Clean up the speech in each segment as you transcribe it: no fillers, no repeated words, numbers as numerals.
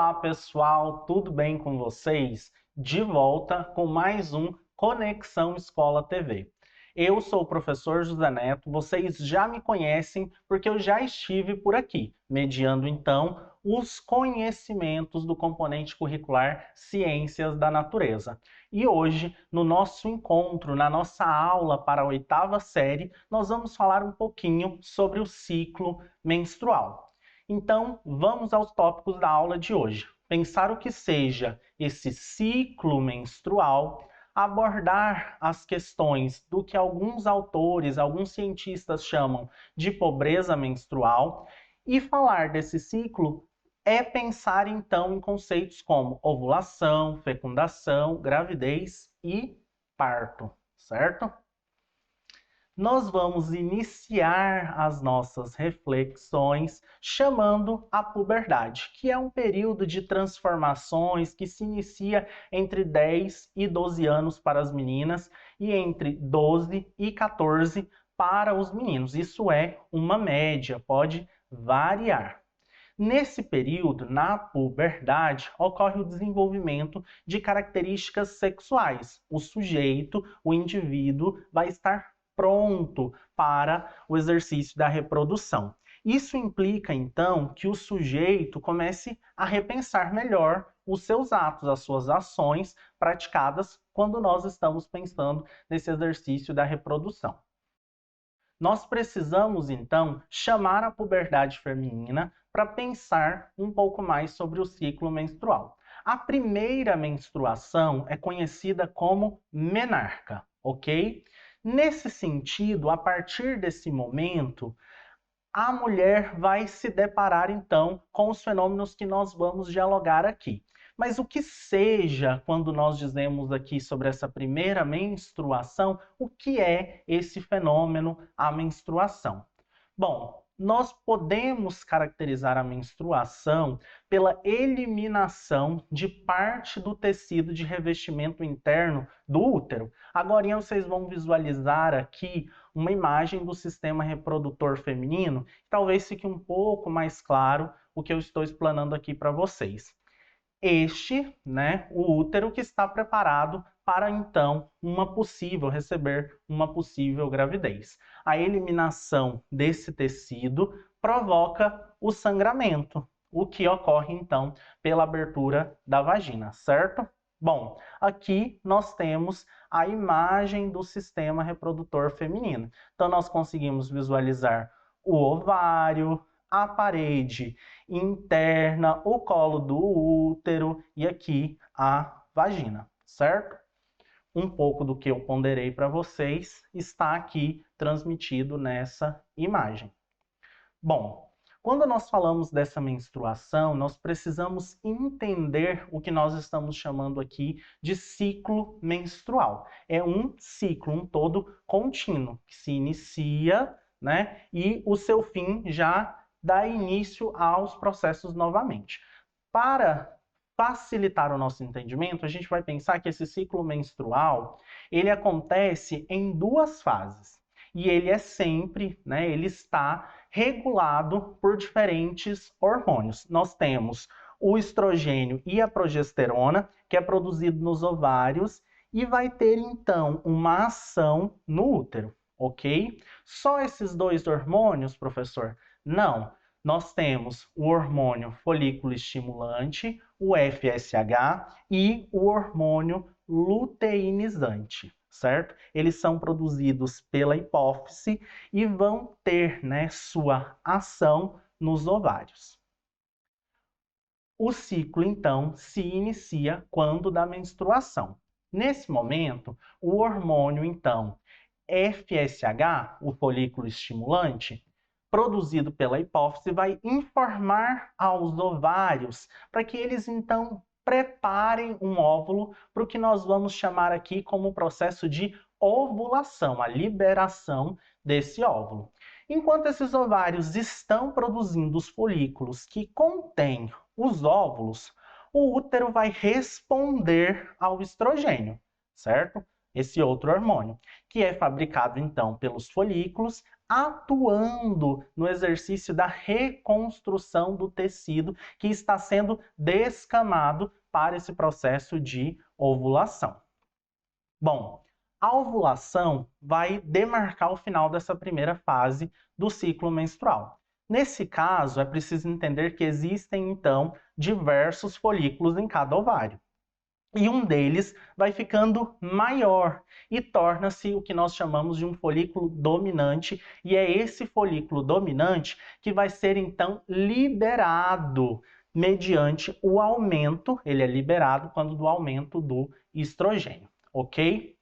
Olá pessoal, tudo bem com vocês? De volta com mais um Conexão Escola TV. Eu sou o professor José Neto, vocês já me conhecem porque eu já estive por aqui, mediando então os conhecimentos do componente curricular Ciências da Natureza. E hoje, no nosso encontro, na nossa aula para a 8ª série, nós vamos falar um pouquinho sobre o ciclo menstrual. Então, vamos aos tópicos da aula de hoje. Pensar o que seja esse ciclo menstrual, abordar as questões do que alguns autores, alguns cientistas chamam de pobreza menstrual, e falar desse ciclo é pensar então em conceitos como ovulação, fecundação, gravidez e parto, certo? Nós vamos iniciar as nossas reflexões chamando a puberdade, que é um período de transformações que se inicia entre 10 e 12 anos para as meninas e entre 12 e 14 para os meninos. Isso é uma média, pode variar. Nesse período, na puberdade, ocorre o desenvolvimento de características sexuais. O sujeito, o indivíduo, vai estar pronto para o exercício da reprodução. Isso implica, então, que o sujeito comece a repensar melhor os seus atos, as suas ações praticadas quando nós estamos pensando nesse exercício da reprodução. Nós precisamos, então, chamar a puberdade feminina para pensar um pouco mais sobre o ciclo menstrual. A primeira menstruação é conhecida como menarca, ok? Nesse sentido, a partir desse momento, a mulher vai se deparar, então, com os fenômenos que nós vamos dialogar aqui. Mas o que seja, quando nós dizemos aqui sobre essa primeira menstruação, o que é esse fenômeno, a menstruação? Bom, nós podemos caracterizar a menstruação pela eliminação de parte do tecido de revestimento interno do útero. Agora vocês vão visualizar aqui uma imagem do sistema reprodutor feminino, talvez fique um pouco mais claro o que eu estou explanando aqui para vocês. O útero que está preparado para então receber uma possível gravidez. A eliminação desse tecido provoca o sangramento, o que ocorre então pela abertura da vagina, certo? Bom, aqui nós temos a imagem do sistema reprodutor feminino. Então nós conseguimos visualizar o ovário, a parede interna, o colo do útero e aqui a vagina, certo? Um pouco do que eu ponderei para vocês está aqui transmitido nessa imagem. Bom, quando nós falamos dessa menstruação, nós precisamos entender o que nós estamos chamando aqui de ciclo menstrual. É um ciclo, um todo contínuo, que se inicia, e o seu fim já dá início aos processos novamente. Para facilitar o nosso entendimento, a gente vai pensar que esse ciclo menstrual, ele acontece em duas fases. E ele é sempre, ele está regulado por diferentes hormônios. Nós temos o estrogênio e a progesterona, que é produzido nos ovários, e vai ter, então, uma ação no útero, ok? Só esses dois hormônios, professor? Não. Nós temos o hormônio folículo estimulante, o FSH, e o hormônio luteinizante, certo? Eles são produzidos pela hipófise e vão ter, sua ação nos ovários. O ciclo, então, se inicia quando da menstruação. Nesse momento, o hormônio, então, FSH, o folículo estimulante, produzido pela hipófise, vai informar aos ovários para que eles, então, preparem um óvulo para o que nós vamos chamar aqui como processo de ovulação, a liberação desse óvulo. Enquanto esses ovários estão produzindo os folículos que contêm os óvulos, o útero vai responder ao estrogênio, certo? Esse outro hormônio, que é fabricado então pelos folículos, atuando no exercício da reconstrução do tecido que está sendo descamado para esse processo de ovulação. Bom, a ovulação vai demarcar o final dessa primeira fase do ciclo menstrual. Nesse caso, é preciso entender que existem, então, diversos folículos em cada ovário. E um deles vai ficando maior e torna-se o que nós chamamos de um folículo dominante, e é esse folículo dominante que vai ser então liberado mediante o aumento, ele é liberado quando do aumento do estrogênio, ok?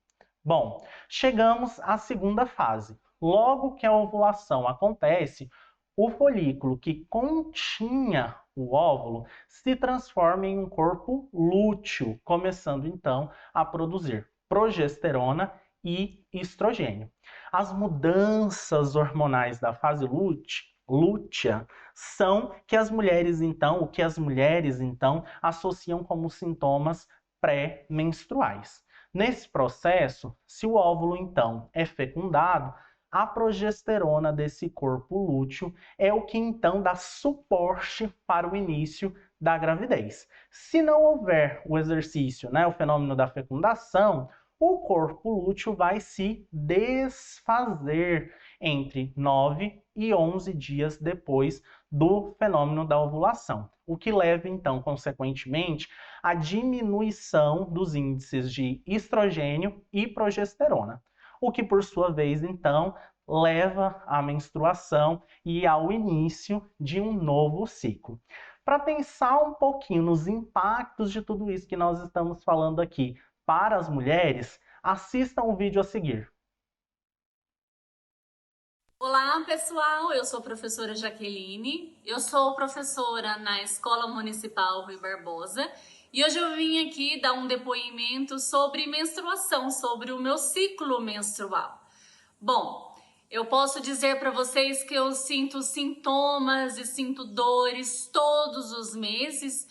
Bom, chegamos à segunda fase. Logo que a ovulação acontece, o folículo que continha o óvulo se transforma em um corpo lúteo, começando então a produzir progesterona e estrogênio. As mudanças hormonais da fase lútea são que as mulheres então, o que as mulheres então associam como sintomas pré-menstruais. Nesse processo, se o óvulo então é fecundado, a progesterona desse corpo lúteo é o que então dá suporte para o início da gravidez. Se não houver o exercício, o fenômeno da fecundação, o corpo lúteo vai se desfazer entre 9 e 11 dias depois do fenômeno da ovulação, o que leva então, consequentemente, à diminuição dos índices de estrogênio e progesterona, o que por sua vez então leva à menstruação e ao início de um novo ciclo. Para pensar um pouquinho nos impactos de tudo isso que nós estamos falando aqui para as mulheres, assistam o vídeo a seguir. Olá, pessoal! Eu sou a professora Jaqueline, eu sou professora na Escola Municipal Rui Barbosa e hoje eu vim aqui dar um depoimento sobre menstruação, sobre o meu ciclo menstrual. Bom, eu posso dizer para vocês que eu sinto sintomas e sinto dores todos os meses,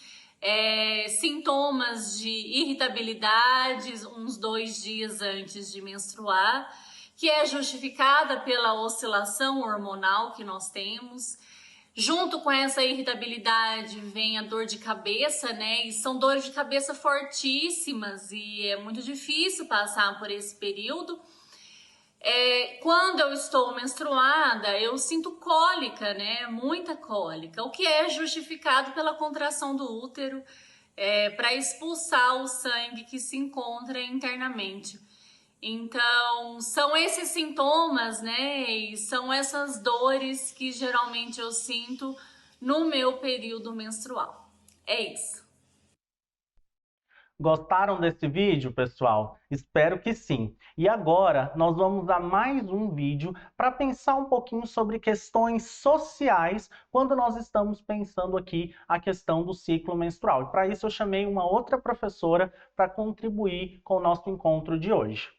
sintomas de irritabilidade uns 2 dias antes de menstruar, que é justificada pela oscilação hormonal que nós temos. Junto com essa irritabilidade vem a dor de cabeça, né? E são dores de cabeça fortíssimas e é muito difícil passar por esse período. Quando eu estou menstruada, eu sinto cólica, né? Muita cólica, o que é justificado pela contração do útero para expulsar o sangue que se encontra internamente. Então, são esses sintomas, né? E são essas dores que geralmente eu sinto no meu período menstrual. É isso. Gostaram desse vídeo, pessoal? Espero que sim. E agora nós vamos a mais um vídeo para pensar um pouquinho sobre questões sociais quando nós estamos pensando aqui a questão do ciclo menstrual. E para isso eu chamei uma outra professora para contribuir com o nosso encontro de hoje.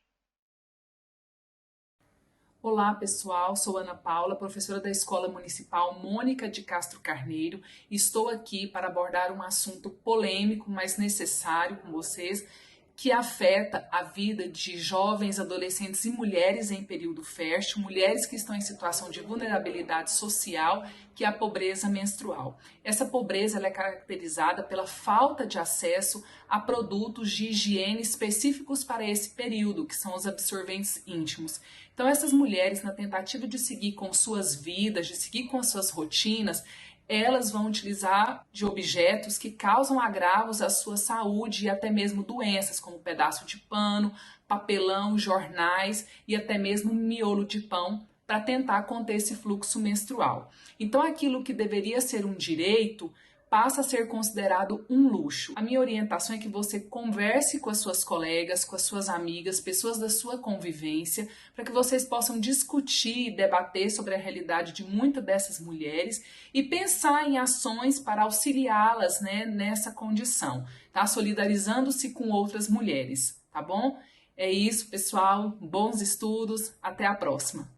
Olá pessoal, sou Ana Paula, professora da Escola Municipal Mônica de Castro Carneiro. Estou aqui para abordar um assunto polêmico, mas necessário com vocês, que afeta a vida de jovens, adolescentes e mulheres em período fértil, mulheres que estão em situação de vulnerabilidade social, que é a pobreza menstrual. Essa pobreza ela é caracterizada pela falta de acesso a produtos de higiene específicos para esse período, que são os absorventes íntimos. Então essas mulheres, na tentativa de seguir com suas vidas, de seguir com as suas rotinas, elas vão utilizar de objetos que causam agravos à sua saúde e até mesmo doenças, como pedaço de pano, papelão, jornais e até mesmo miolo de pão, para tentar conter esse fluxo menstrual. Então aquilo que deveria ser um direito passa a ser considerado um luxo. A minha orientação é que você converse com as suas colegas, com as suas amigas, pessoas da sua convivência, para que vocês possam discutir e debater sobre a realidade de muitas dessas mulheres e pensar em ações para auxiliá-las, né, nessa condição, tá? Solidarizando-se com outras mulheres, tá bom? É isso, pessoal. Bons estudos. Até a próxima.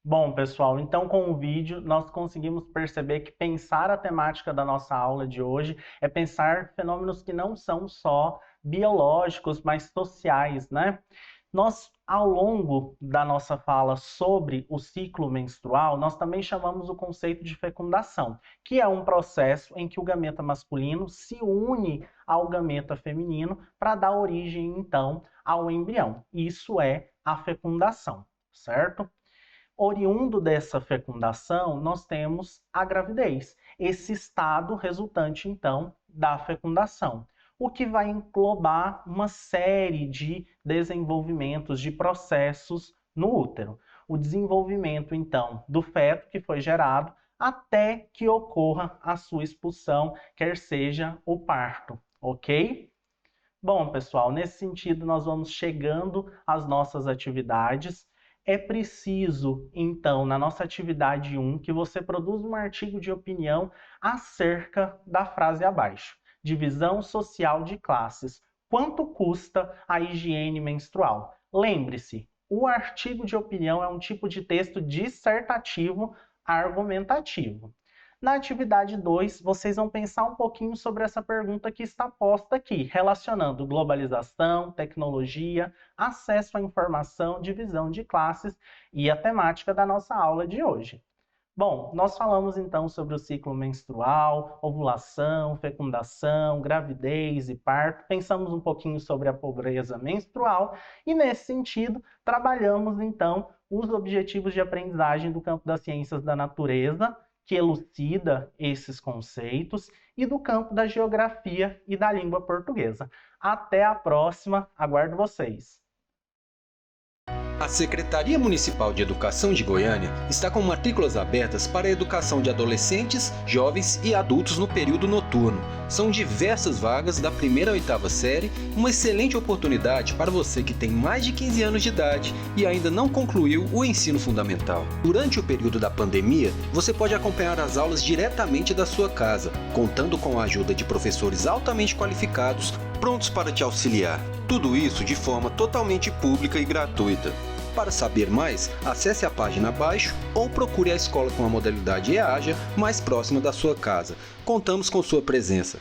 Bom, pessoal, então com o vídeo nós conseguimos perceber que pensar a temática da nossa aula de hoje é pensar fenômenos que não são só biológicos, mas sociais, né? Ao longo da nossa fala sobre o ciclo menstrual, nós também chamamos o conceito de fecundação, que é um processo em que o gameta masculino se une ao gameta feminino para dar origem, então, ao embrião. Isso é a fecundação, certo? Oriundo dessa fecundação, nós temos a gravidez, esse estado resultante, então, da fecundação, o que vai englobar uma série de desenvolvimentos, de processos no útero. O desenvolvimento, então, do feto que foi gerado até que ocorra a sua expulsão, quer seja o parto, ok? Bom, pessoal, nesse sentido, nós vamos chegando às nossas atividades. É preciso, então, na nossa atividade 1, que você produza um artigo de opinião acerca da frase abaixo. Divisão social de classes. Quanto custa a higiene menstrual? Lembre-se, o artigo de opinião é um tipo de texto dissertativo argumentativo. Na atividade 2, vocês vão pensar um pouquinho sobre essa pergunta que está posta aqui, relacionando globalização, tecnologia, acesso à informação, divisão de classes e a temática da nossa aula de hoje. Bom, nós falamos então sobre o ciclo menstrual, ovulação, fecundação, gravidez e parto, pensamos um pouquinho sobre a pobreza menstrual e, nesse sentido, trabalhamos então os objetivos de aprendizagem do campo das ciências da natureza, que elucida esses conceitos, e do campo da geografia e da língua portuguesa. Até a próxima, aguardo vocês! A Secretaria Municipal de Educação de Goiânia está com matrículas abertas para a educação de adolescentes, jovens e adultos no período noturno. São diversas vagas da 1ª à 8ª série, uma excelente oportunidade para você que tem mais de 15 anos de idade e ainda não concluiu o ensino fundamental. Durante o período da pandemia, você pode acompanhar as aulas diretamente da sua casa, contando com a ajuda de professores altamente qualificados, prontos para te auxiliar. Tudo isso de forma totalmente pública e gratuita. Para saber mais, acesse a página abaixo ou procure a escola com a modalidade EAJA mais próxima da sua casa. Contamos com sua presença.